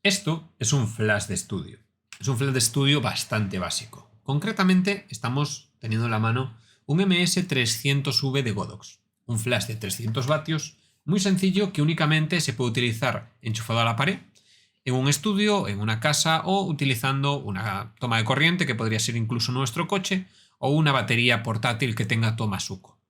Esto es un flash de estudio. Es un flash de estudio bastante básico. Concretamente, estamos teniendo en la mano un MS300V de Godox. Un flash de 300 vatios, muy sencillo que únicamente se puede utilizar enchufado a la pared, en un estudio, en una casa o utilizando una toma de corriente que podría ser incluso nuestro coche o una batería portátil que tenga toma Suco.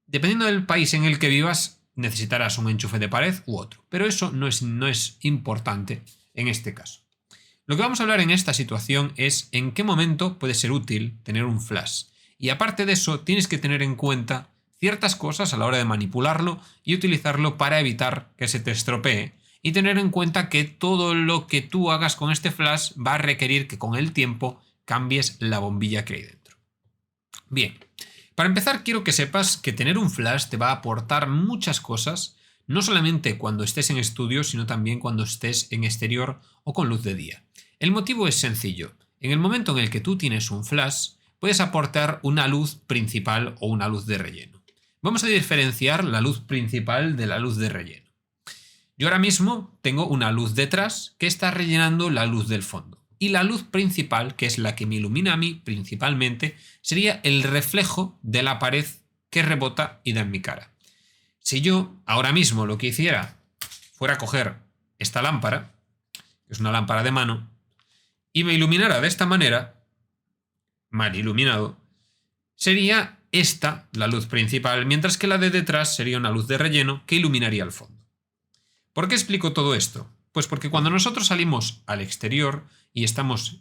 Dependiendo del país en el que vivas, necesitarás un enchufe de pared u otro, pero eso no es importante en este caso. Lo que vamos a hablar en esta situación es en qué momento puede ser útil tener un flash. Y aparte de eso, tienes que tener en cuenta ciertas cosas a la hora de manipularlo y utilizarlo para evitar que se te estropee. Y tener en cuenta que todo lo que tú hagas con este flash va a requerir que con el tiempo cambies la bombilla que hay dentro. Bien, para empezar quiero que sepas que tener un flash te va a aportar muchas cosas, no solamente cuando estés en estudio, sino también cuando estés en exterior o con luz de día. El motivo es sencillo. En el momento en el que tú tienes un flash, puedes aportar una luz principal o una luz de relleno. Vamos a diferenciar la luz principal de la luz de relleno. Yo ahora mismo tengo una luz detrás que está rellenando la luz del fondo. Y la luz principal, que es la que me ilumina a mí principalmente, sería el reflejo de la pared que rebota y da en mi cara. Si yo ahora mismo lo que hiciera fuera coger esta lámpara, que es una lámpara de mano, y me iluminara de esta manera, mal iluminado, sería esta la luz principal, mientras que la de detrás sería una luz de relleno que iluminaría el fondo. ¿Por qué explico todo esto? Pues porque cuando nosotros salimos al exterior y estamos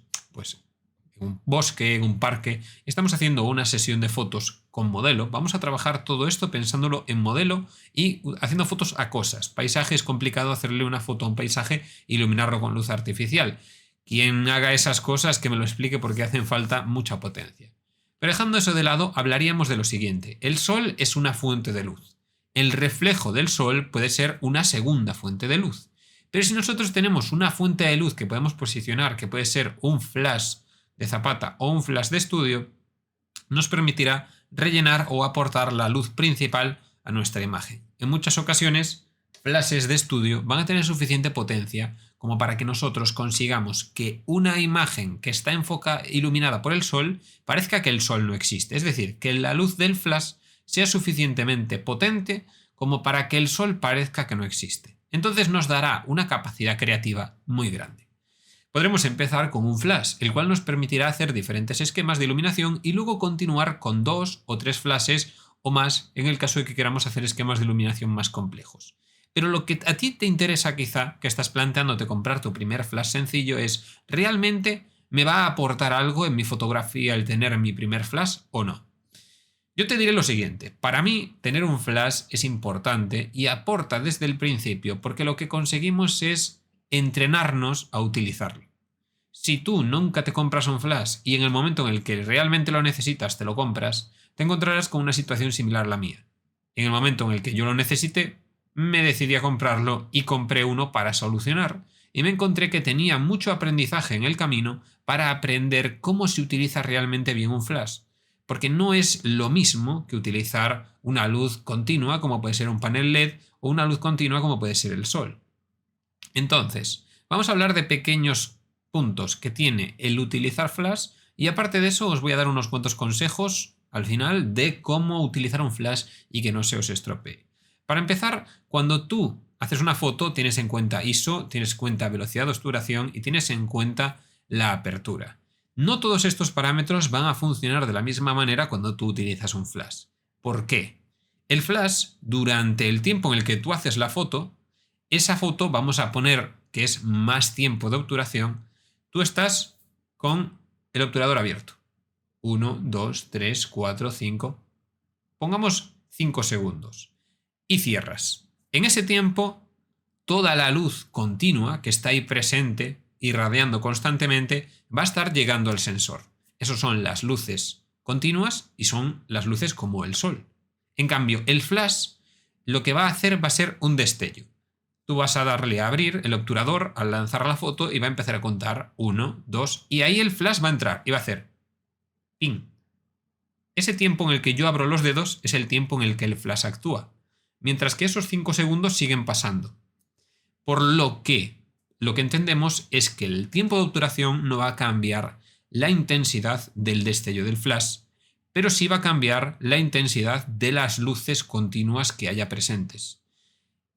en un bosque, en un parque, y estamos haciendo una sesión de fotos con modelo, vamos a trabajar todo esto pensándolo en modelo y haciendo fotos a cosas. Paisaje es complicado hacerle una foto a un paisaje e iluminarlo con luz artificial. Quien haga esas cosas que me lo explique porque hacen falta mucha potencia. Pero dejando eso de lado, hablaríamos de lo siguiente. El sol es una fuente de luz. El reflejo del sol puede ser una segunda fuente de luz. Pero si nosotros tenemos una fuente de luz que podemos posicionar, que puede ser un flash de zapata o un flash de estudio, nos permitirá rellenar o aportar la luz principal a nuestra imagen. En muchas ocasiones, flashes de estudio van a tener suficiente potencia como para que nosotros consigamos que una imagen que está iluminada por el sol parezca que el sol no existe. Es decir, que la luz del flash sea suficientemente potente como para que el sol parezca que no existe. Entonces nos dará una capacidad creativa muy grande. Podremos empezar con un flash, el cual nos permitirá hacer diferentes esquemas de iluminación y luego continuar con 2 o 3 flashes o más en el caso de que queramos hacer esquemas de iluminación más complejos. Pero lo que a ti te interesa quizá, que estás planteándote comprar tu primer flash sencillo, es ¿realmente me va a aportar algo en mi fotografía el tener mi primer flash o no? Yo te diré lo siguiente, para mí tener un flash es importante y aporta desde el principio porque lo que conseguimos es entrenarnos a utilizarlo. Si tú nunca te compras un flash y en el momento en el que realmente lo necesitas te lo compras, te encontrarás con una situación similar a la mía. En el momento en el que yo lo necesité, me decidí a comprarlo y compré uno para solucionar. Y me encontré que tenía mucho aprendizaje en el camino para aprender cómo se utiliza realmente bien un flash. Porque no es lo mismo que utilizar una luz continua como puede ser un panel LED o una luz continua como puede ser el sol. Entonces, vamos a hablar de pequeños puntos que tiene el utilizar flash y aparte de eso os voy a dar unos cuantos consejos al final de cómo utilizar un flash y que no se os estropee. Para empezar, cuando tú haces una foto tienes en cuenta ISO, tienes en cuenta velocidad de obturación y tienes en cuenta la apertura. No todos estos parámetros van a funcionar de la misma manera cuando tú utilizas un flash. ¿Por qué? El flash, durante el tiempo en el que tú haces la foto, esa foto vamos a poner que es más tiempo de obturación, tú estás con el obturador abierto. 1, 2, 3, 4, 5. Pongamos 5 segundos. Y cierras. En ese tiempo, toda la luz continua que está ahí presente, irradiando constantemente, va a estar llegando al sensor. Esos son las luces continuas y son las luces como el sol. En cambio, el flash lo que va a hacer va a ser un destello. Tú vas a darle a abrir el obturador al lanzar la foto y va a empezar a contar 1, 2 y ahí el flash va a entrar y va a hacer ping. Ese tiempo en el que yo abro los dedos es el tiempo en el que el flash actúa, mientras que esos 5 segundos siguen pasando. Por lo que lo que entendemos es que el tiempo de obturación no va a cambiar la intensidad del destello del flash, pero sí va a cambiar la intensidad de las luces continuas que haya presentes.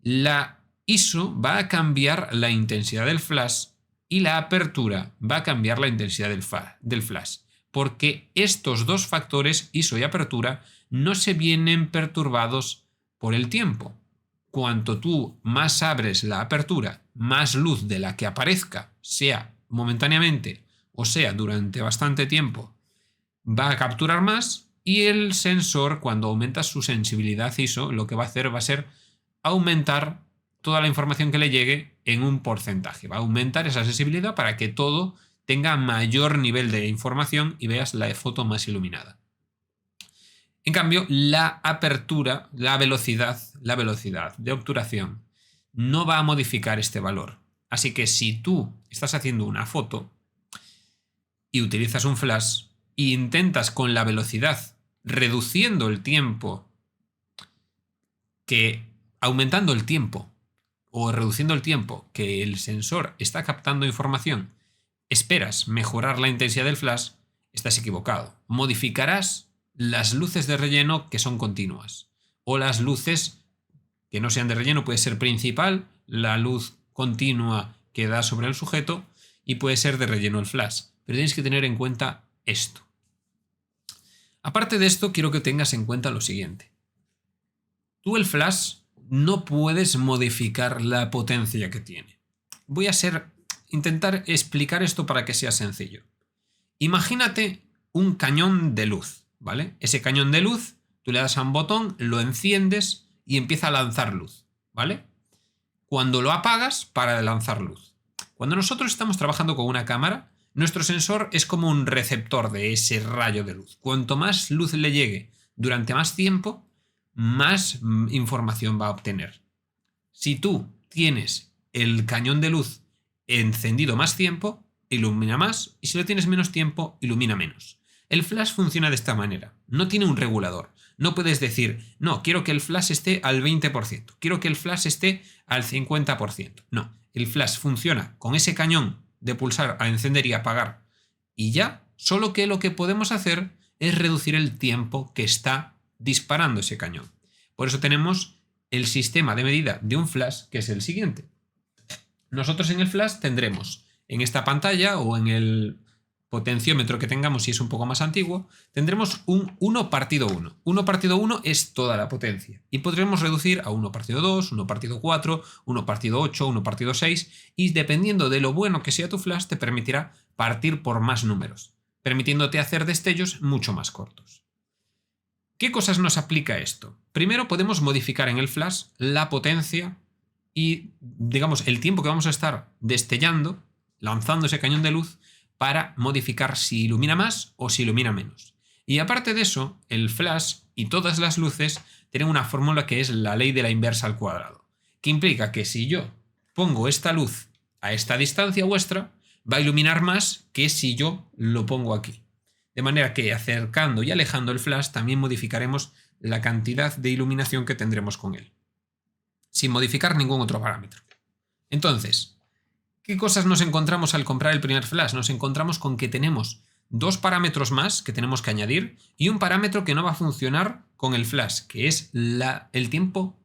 La ISO va a cambiar la intensidad del flash y la apertura va a cambiar la intensidad del flash, porque estos dos factores, ISO y apertura, no se vienen perturbados por el tiempo. Cuanto tú más abres la apertura, más luz de la que aparezca, sea momentáneamente o sea durante bastante tiempo, va a capturar más, y el sensor, cuando aumentas su sensibilidad ISO, lo que va a hacer va a ser aumentar toda la información que le llegue en un porcentaje. Va a aumentar esa sensibilidad para que todo tenga mayor nivel de información y veas la foto más iluminada. En cambio, la apertura, la velocidad de obturación no va a modificar este valor. Así que si tú estás haciendo una foto y utilizas un flash e intentas con la velocidad reduciendo el tiempo, aumentando el tiempo o reduciendo el tiempo que el sensor está captando información, esperas mejorar la intensidad del flash, estás equivocado. Modificarás las luces de relleno que son continuas, o las luces que no sean de relleno. Puede ser principal, la luz continua que da sobre el sujeto, y puede ser de relleno el flash. Pero tienes que tener en cuenta esto. Aparte de esto, quiero que tengas en cuenta lo siguiente. Tú el flash no puedes modificar la potencia que tiene. Voy a intentar explicar esto para que sea sencillo. Imagínate un cañón de luz, ¿vale? Ese cañón de luz, tú le das a un botón, lo enciendes y empieza a lanzar luz, ¿vale? Cuando lo apagas, para de lanzar luz. Cuando nosotros estamos trabajando con una cámara, nuestro sensor es como un receptor de ese rayo de luz. Cuanto más luz le llegue durante más tiempo, más información va a obtener. Si tú tienes el cañón de luz encendido más tiempo, ilumina más, y si lo tienes menos tiempo, ilumina menos. El flash funciona de esta manera. No tiene un regulador. No puedes decir, no, quiero que el flash esté al 20%, quiero que el flash esté al 50%. No, el flash funciona con ese cañón de pulsar a encender y apagar y ya, solo que lo que podemos hacer es reducir el tiempo que está disparando ese cañón. Por eso tenemos el sistema de medida de un flash, que es el siguiente. Nosotros en el flash tendremos en esta pantalla, o en el potenciómetro que tengamos si es un poco más antiguo, tendremos un 1 partido 1. 1 partido 1 es toda la potencia. Y podremos reducir a 1 partido 2, 1 partido 4, 1 partido 8, 1 partido 6. Y dependiendo de lo bueno que sea tu flash, te permitirá partir por más números, permitiéndote hacer destellos mucho más cortos. ¿Qué cosas nos aplica esto? Primero, podemos modificar en el flash la potencia y, digamos, el tiempo que vamos a estar destellando, lanzando ese cañón de luz, para modificar si ilumina más o si ilumina menos. Y aparte de eso, el flash y todas las luces tienen una fórmula que es la ley de la inversa al cuadrado, que implica que si yo pongo esta luz a esta distancia vuestra, va a iluminar más que si yo lo pongo aquí. De manera que acercando y alejando el flash también modificaremos la cantidad de iluminación que tendremos con él, sin modificar ningún otro parámetro. Entonces, ¿qué cosas nos encontramos al comprar el primer flash? Nos encontramos con que tenemos dos parámetros más que tenemos que añadir y un parámetro que no va a funcionar con el flash, que es el tiempo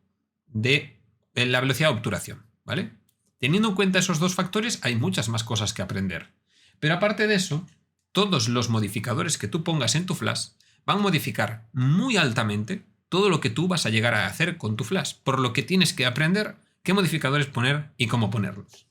de la velocidad de obturación, ¿vale? Teniendo en cuenta esos dos factores, hay muchas más cosas que aprender. Pero aparte de eso, todos los modificadores que tú pongas en tu flash van a modificar muy altamente todo lo que tú vas a llegar a hacer con tu flash, por lo que tienes que aprender qué modificadores poner y cómo ponerlos.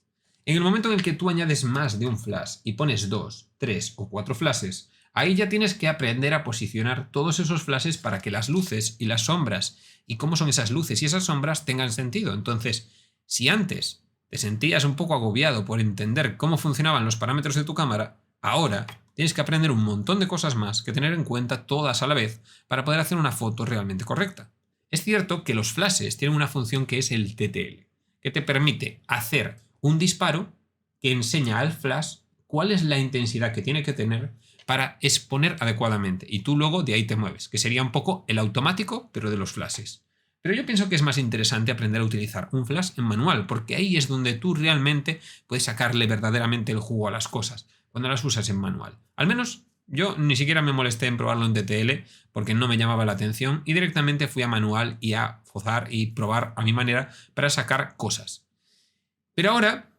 En el momento en el que tú añades más de un flash y pones 2, 3 o 4 flashes, ahí ya tienes que aprender a posicionar todos esos flashes para que las luces y las sombras y cómo son esas luces y esas sombras tengan sentido. Entonces, si antes te sentías un poco agobiado por entender cómo funcionaban los parámetros de tu cámara, ahora tienes que aprender un montón de cosas más que tener en cuenta todas a la vez para poder hacer una foto realmente correcta. Es cierto que los flashes tienen una función que es el TTL, que te permite hacer un disparo que enseña al flash cuál es la intensidad que tiene que tener para exponer adecuadamente. Y tú luego de ahí te mueves, que sería un poco el automático, pero de los flashes. Pero yo pienso que es más interesante aprender a utilizar un flash en manual, porque ahí es donde tú realmente puedes sacarle verdaderamente el jugo a las cosas, cuando las usas en manual. Al menos yo ni siquiera me molesté en probarlo en TTL, porque no me llamaba la atención, y directamente fui a manual y a fozar y probar a mi manera para sacar cosas. Pero ahora,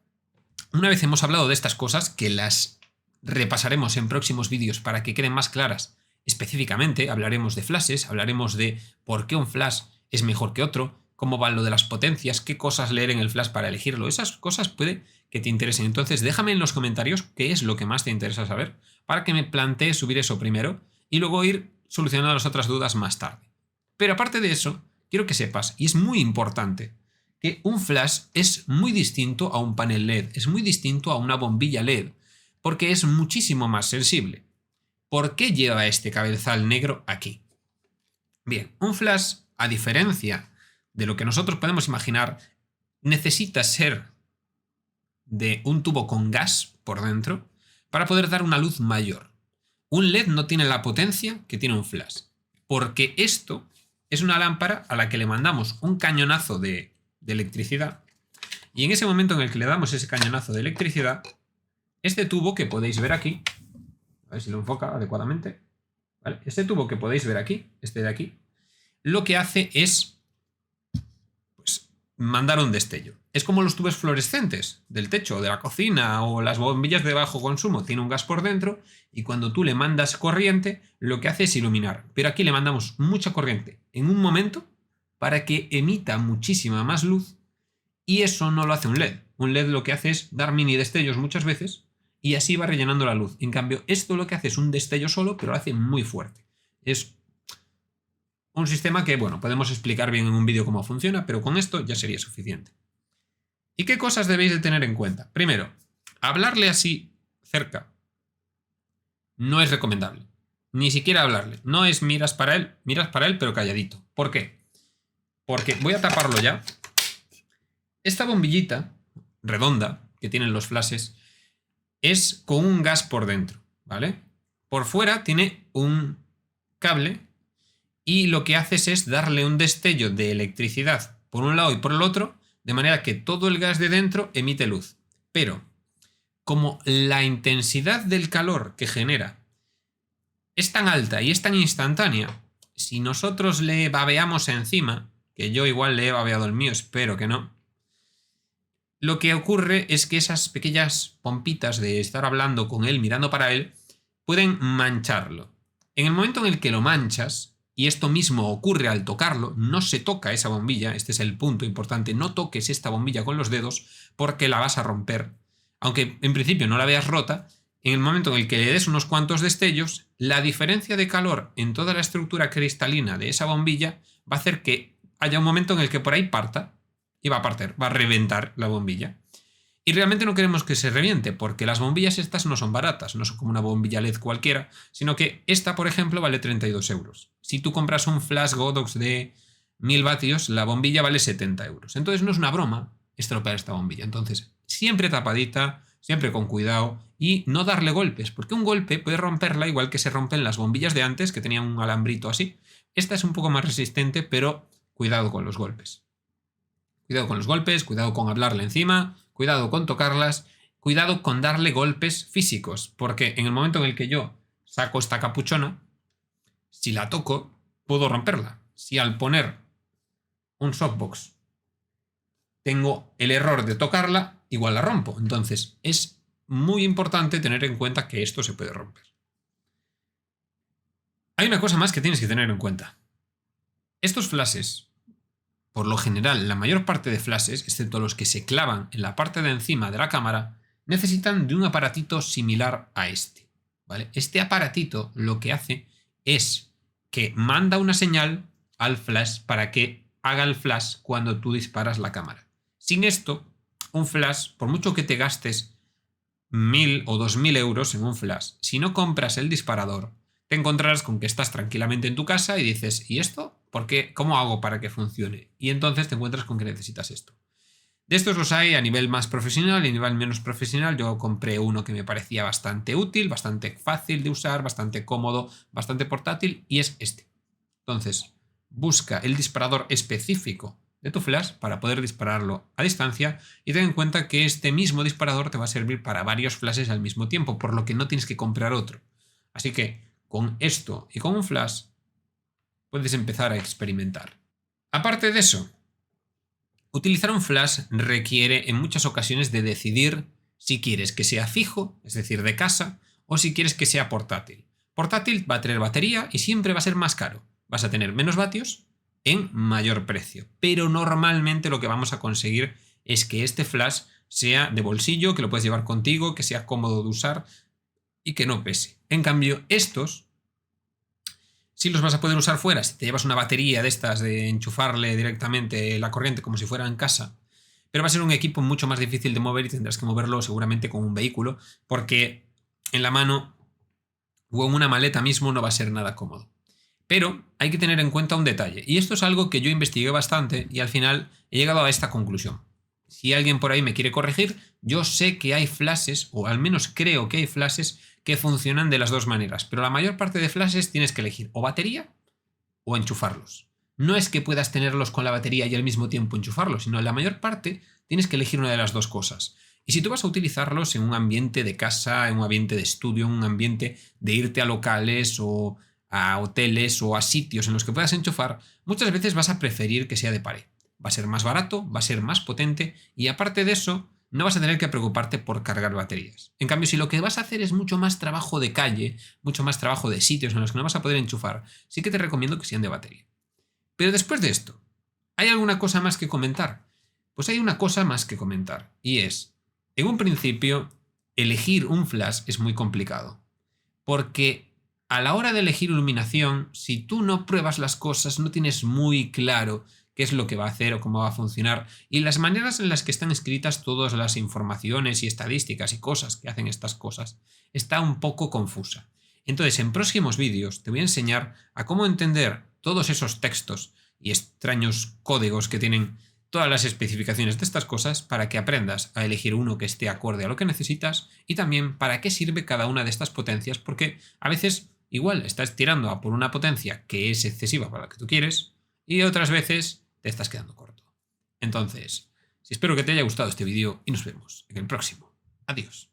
una vez hemos hablado de estas cosas, que las repasaremos en próximos vídeos para que queden más claras específicamente, hablaremos de flashes, hablaremos de por qué un flash es mejor que otro, cómo va lo de las potencias, qué cosas leer en el flash para elegirlo. Esas cosas puede que te interesen. Entonces déjame en los comentarios qué es lo que más te interesa saber para que me plantee subir eso primero y luego ir solucionando las otras dudas más tarde. Pero aparte de eso, quiero que sepas, y es muy importante, que un flash es muy distinto a un panel LED, es muy distinto a una bombilla LED, porque es muchísimo más sensible. ¿Por qué lleva este cabezal negro aquí? Bien, un flash, a diferencia de lo que nosotros podemos imaginar, necesita ser de un tubo con gas por dentro para poder dar una luz mayor. Un LED no tiene la potencia que tiene un flash, porque esto es una lámpara a la que le mandamos un cañonazo de electricidad, y en ese momento en el que le damos ese cañonazo de electricidad, este tubo que podéis ver aquí, a ver si lo enfoca adecuadamente, ¿vale? Este tubo que podéis ver aquí, este de aquí, lo que hace es pues, mandar un destello. Es como los tubos fluorescentes del techo, de la cocina o las bombillas de bajo consumo. Tiene un gas por dentro y cuando tú le mandas corriente, lo que hace es iluminar. Pero aquí le mandamos mucha corriente en un momento para que emita muchísima más luz y eso no lo hace un LED. Un LED lo que hace es dar mini destellos muchas veces y así va rellenando la luz. En cambio, esto lo que hace es un destello solo, pero lo hace muy fuerte. Es un sistema que, bueno, podemos explicar bien en un vídeo cómo funciona, pero con esto ya sería suficiente. ¿Y qué cosas debéis de tener en cuenta? Primero, hablarle así cerca no es recomendable. Ni siquiera hablarle. No es miras para él, pero calladito. ¿Por qué? Porque voy a taparlo ya. Esta bombillita redonda que tienen los flashes es con un gas por dentro, ¿vale? Por fuera tiene un cable y lo que haces es darle un destello de electricidad por un lado y por el otro, de manera que todo el gas de dentro emite luz. Pero, como la intensidad del calor que genera es tan alta y es tan instantánea, si nosotros le babeamos encima, que yo igual le he babeado el mío, espero que no, lo que ocurre es que esas pequeñas pompitas de estar hablando con él, mirando para él, pueden mancharlo. En el momento en el que lo manchas, y esto mismo ocurre al tocarlo, no se toca esa bombilla, este es el punto importante, no toques esta bombilla con los dedos porque la vas a romper. Aunque en principio no la veas rota, en el momento en el que le des unos cuantos destellos, la diferencia de calor en toda la estructura cristalina de esa bombilla va a hacer que haya un momento en el que por ahí parta y va a partir, va a reventar la bombilla. Y realmente no queremos que se reviente, porque las bombillas estas no son baratas, no son como una bombilla LED cualquiera, sino que esta, por ejemplo, vale 32 euros. Si tú compras un flash Godox de 1000 vatios, la bombilla vale 70 euros. Entonces no es una broma estropear esta bombilla. Entonces, siempre tapadita, siempre con cuidado y no darle golpes, porque un golpe puede romperla igual que se rompen las bombillas de antes, que tenían un alambrito así. Esta es un poco más resistente, pero cuidado con los golpes. Cuidado con los golpes, cuidado con hablarle encima, cuidado con tocarlas, cuidado con darle golpes físicos, porque en el momento en el que yo saco esta capuchona, si la toco, puedo romperla. Si al poner un softbox tengo el error de tocarla, igual la rompo. Entonces es muy importante tener en cuenta que esto se puede romper. Hay una cosa más que tienes que tener en cuenta. Estos flashes, por lo general, la mayor parte de flashes, excepto los que se clavan en la parte de encima de la cámara, necesitan de un aparatito similar a este, ¿vale? Este aparatito lo que hace es que manda una señal al flash para que haga el flash cuando tú disparas la cámara. Sin esto, un flash, por mucho que te gastes 1000 o 2000 euros en un flash, si no compras el disparador, te encontrarás con que estás tranquilamente en tu casa y dices, ¿y esto? ¿Por qué? ¿Cómo hago para que funcione? Y entonces te encuentras con que necesitas esto. De estos los hay a nivel más profesional y a nivel menos profesional. Yo compré uno que me parecía bastante útil, bastante fácil de usar, bastante cómodo, bastante portátil y es este. Entonces, busca el disparador específico de tu flash para poder dispararlo a distancia y ten en cuenta que este mismo disparador te va a servir para varios flashes al mismo tiempo, por lo que no tienes que comprar otro. Así que con esto y con un flash puedes empezar a experimentar. Aparte de eso, utilizar un flash requiere en muchas ocasiones de decidir si quieres que sea fijo, es decir, de casa, o si quieres que sea portátil. Portátil va a tener batería y siempre va a ser más caro. Vas a tener menos vatios en mayor precio. Pero normalmente lo que vamos a conseguir es que este flash sea de bolsillo, que lo puedes llevar contigo, que sea cómodo de usar y que no pese. En cambio, estos sí los vas a poder usar fuera si te llevas una batería de estas de enchufarle directamente la corriente como si fuera en casa. Pero va a ser un equipo mucho más difícil de mover y tendrás que moverlo seguramente con un vehículo porque en la mano o en una maleta mismo no va a ser nada cómodo. Pero hay que tener en cuenta un detalle, y esto es algo que yo investigué bastante y al final he llegado a esta conclusión. Si alguien por ahí me quiere corregir, yo sé que hay flashes, o al menos creo que hay flashes que funcionan de las dos maneras, pero la mayor parte de flashes tienes que elegir o batería o enchufarlos. No es que puedas tenerlos con la batería y al mismo tiempo enchufarlos, sino en la mayor parte tienes que elegir una de las dos cosas. Y si tú vas a utilizarlos en un ambiente de casa, en un ambiente de estudio, en un ambiente de irte a locales o a hoteles o a sitios en los que puedas enchufar, muchas veces vas a preferir que sea de pared. Va a ser más barato, va a ser más potente y aparte de eso, no vas a tener que preocuparte por cargar baterías. En cambio, si lo que vas a hacer es mucho más trabajo de calle, mucho más trabajo de sitios en los que no vas a poder enchufar, sí que te recomiendo que sean de batería. Pero después de esto, ¿hay alguna cosa más que comentar? Pues hay una cosa más que comentar, y es, en un principio, elegir un flash es muy complicado, porque a la hora de elegir iluminación, si tú no pruebas las cosas, no tienes muy claro qué es lo que va a hacer o cómo va a funcionar, y las maneras en las que están escritas todas las informaciones y estadísticas y cosas que hacen estas cosas, está un poco confusa. Entonces, en próximos vídeos te voy a enseñar a cómo entender todos esos textos y extraños códigos que tienen todas las especificaciones de estas cosas para que aprendas a elegir uno que esté acorde a lo que necesitas y también para qué sirve cada una de estas potencias, porque a veces igual estás tirando a por una potencia que es excesiva para lo que tú quieres y otras veces te estás quedando corto. Entonces, espero que te haya gustado este vídeo y nos vemos en el próximo. Adiós.